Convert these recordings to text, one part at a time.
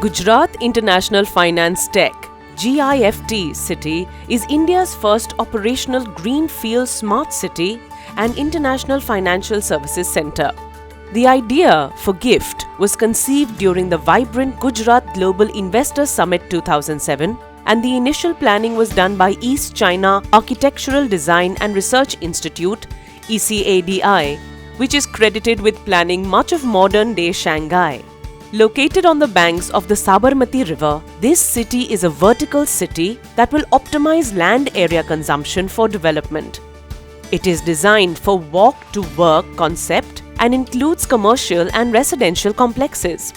Gujarat International Finance Tech (GIFT) City is India's first operational greenfield smart city and international financial services centre. The idea for GIFT was conceived during the vibrant Gujarat Global Investor Summit 2007, and the initial planning was done by East China Architectural Design and Research Institute (ECADI), which is credited with planning much of modern-day Shanghai. Located on the banks of the Sabarmati River, this city is a vertical city that will optimize land area consumption for development. It is designed for walk-to-work concept and includes commercial and residential complexes.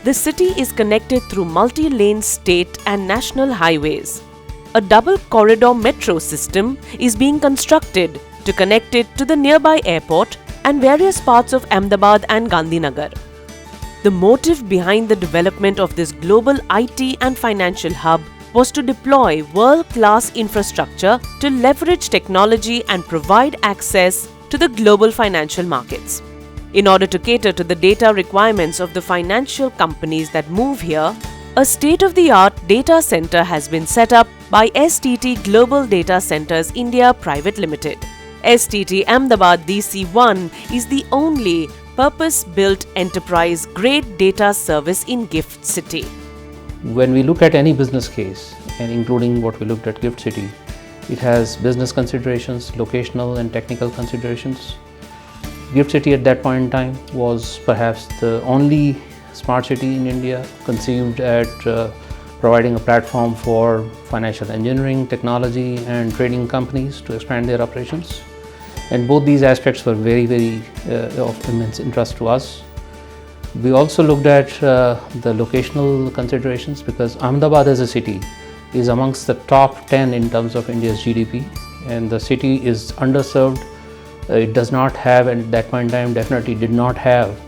The city is connected through multi-lane state and national highways. A double corridor metro system is being constructed to connect it to the nearby airport and various parts of Ahmedabad and Gandhinagar. The motive behind the development of this global IT and financial hub was to deploy world-class infrastructure to leverage technology and provide access to the global financial markets. In order to cater to the data requirements of the financial companies that move here, a state-of-the-art data center has been set up by STT Global Data Centers India Private Limited. STT Ahmedabad DC1 is the only purpose-built enterprise-grade data service in GIFT City. When we look at any business case, and including what we looked at GIFT City, it has business considerations, locational and technical considerations. GIFT City at that point in time was perhaps the only smart city in India conceived at providing a platform for financial engineering, technology and trading companies to expand their operations. And both these aspects were very of immense interest to us. We also looked at the locational considerations because Ahmedabad as a city is amongst the top 10 in terms of India's GDP, and the city is underserved. It does not have, and at that point in time definitely did not have,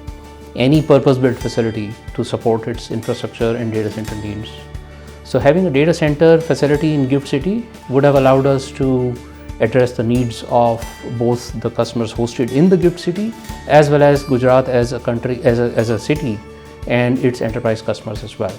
any purpose-built facility to support its infrastructure and data center needs. So having a data center facility in GIFT City would have allowed us to address the needs of both the customers hosted in the GIFT City as well as Gujarat as a country, as a city, and its enterprise customers as well.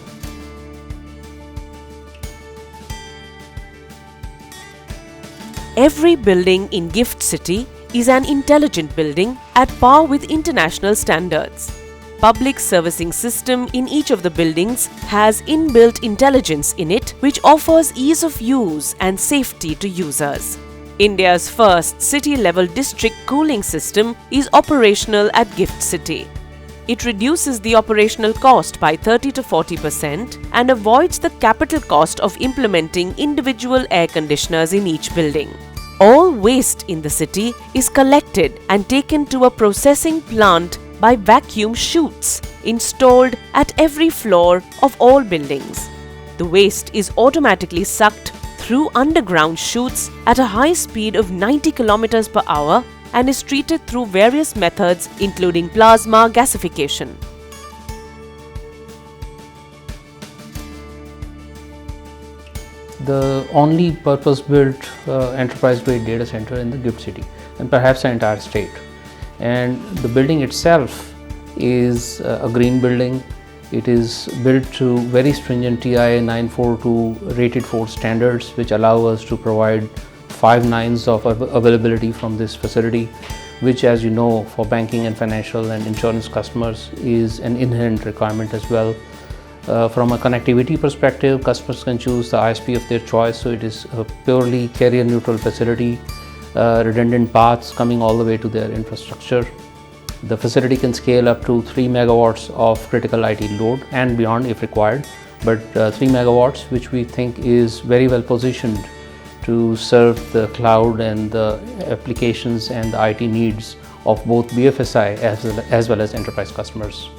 Every building in GIFT City is an intelligent building at par with international standards. Public servicing system in each of the buildings has inbuilt intelligence in it, which offers ease of use and safety to users. India's first city-level district cooling system is operational at GIFT City. It reduces the operational cost by 30 to 40% and avoids the capital cost of implementing individual air conditioners in each building. All waste in the city is collected and taken to a processing plant by vacuum chutes installed at every floor of all buildings. The waste is automatically sucked through underground chutes at a high speed of 90 km per hour and is treated through various methods including plasma gasification. The only purpose-built enterprise-grade data center in the GIFT City and perhaps the entire state. And the building itself is a green building. It is built to very stringent TIA 942 rated 4 standards, which allow us to provide 5 nines of availability from this facility, which, as you know, for banking and financial and insurance customers is an inherent requirement as well. From a connectivity perspective, customers can choose the ISP of their choice, so it is a purely carrier neutral facility, redundant paths coming all the way to their infrastructure. The facility can scale up to 3 megawatts of critical IT load and beyond if required, but 3 megawatts, which we think is very well positioned to serve the cloud and the applications and the IT needs of both BFSI as well as enterprise customers.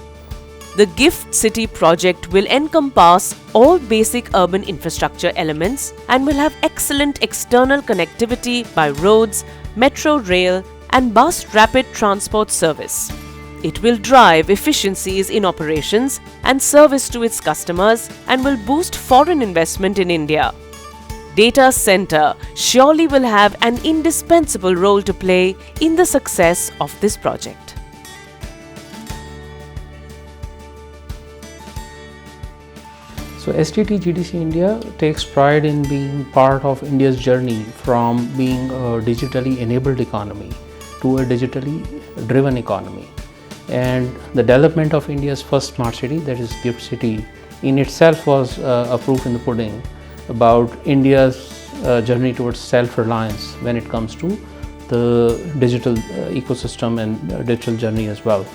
The GIFT City project will encompass all basic urban infrastructure elements and will have excellent external connectivity by roads, metro rail, and bus rapid transport service. It will drive efficiencies in operations and service to its customers and will boost foreign investment in India. Data center surely will have an indispensable role to play in the success of this project. So STT GDC India takes pride in being part of India's journey from being a digitally enabled economy to a digitally driven economy. And the development of India's first smart city, that is GIFT City, in itself was a proof in the pudding about India's journey towards self-reliance when it comes to the digital ecosystem and digital journey as well.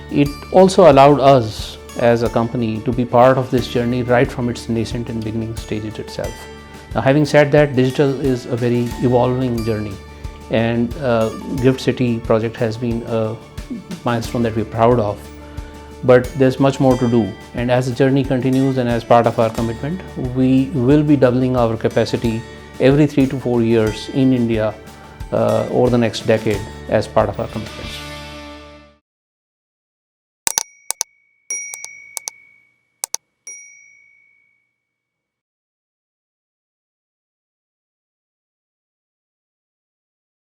It also allowed us as a company to be part of this journey right from its nascent and beginning stages itself. Now, having said that, digital is a very evolving journey, and GIFT City project has been a milestone that we're proud of. But there's much more to do, and as the journey continues and as part of our commitment, we will be doubling our capacity every 3 to 4 years in India over the next decade as part of our commitments.